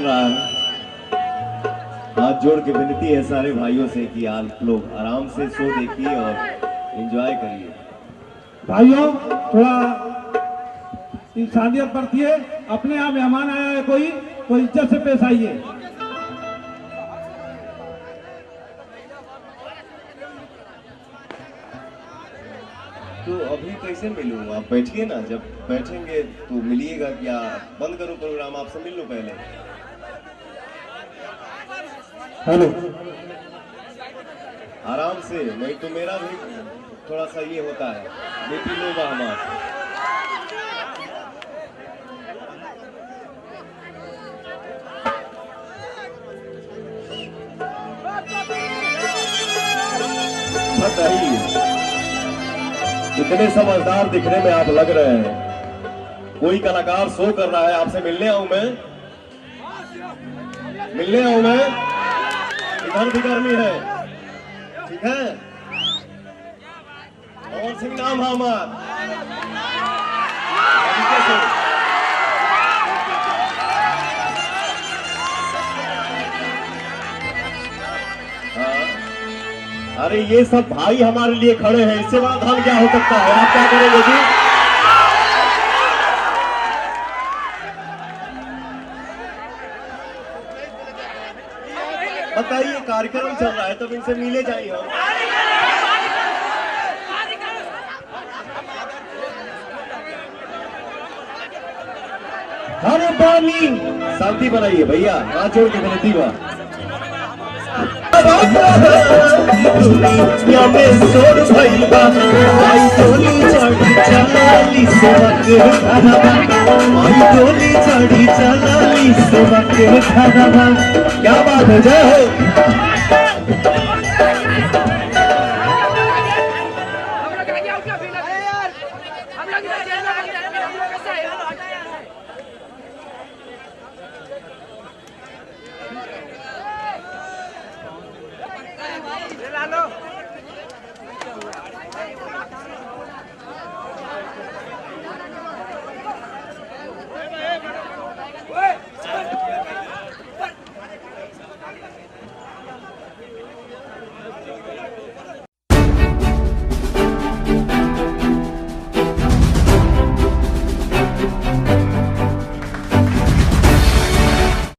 रहा है। हाथ जोड़ के विनती है सारे भाइयों से कि आप लोग आराम से शो देखिए और एंजॉय करिए। भाइयों थोड़ा इंसानियत बरतिए, अपने यहाँ मेहमान आया है कोई तो इज्जत से पेश आइए। तो अभी कैसे मिलूंगा? आप बैठिए ना, जब बैठेंगे तो मिलिएगा। क्या बंद करूं प्रोग्राम? आपसे मिल लूं पहले। हेलो, आराम से, नहीं तो मेरा भी थोड़ा सा ये होता है, बीपी लो बा हमारा। बताइए, कितने समझदार दिखने में आप लग रहे हैं। कोई कलाकार शो कर रहा है, आपसे मिलने आऊं मैं? मिलने आऊं मैं? इधर भी गर्मी है, ठीक है? और सिंह नाम है हमारा। अरे ये सब भाई हमारे लिए खड़े हैं, इससे बड़ा धन क्या हो सकता है? आप क्या करेंगे जी? बताइए, कार्यक्रम चल रहा है तब इनसे मिले जाइए हम। अरे पानी शांति बनाइए भैया, हाथ जोड़ के विनती बा। दुनिया में शोर भइल बा, आई डोली चढ़ी चलाली सेवक घरवा, आई डोली चढ़ी चलाली सेवक घरवा। क्या बात है, जय हो।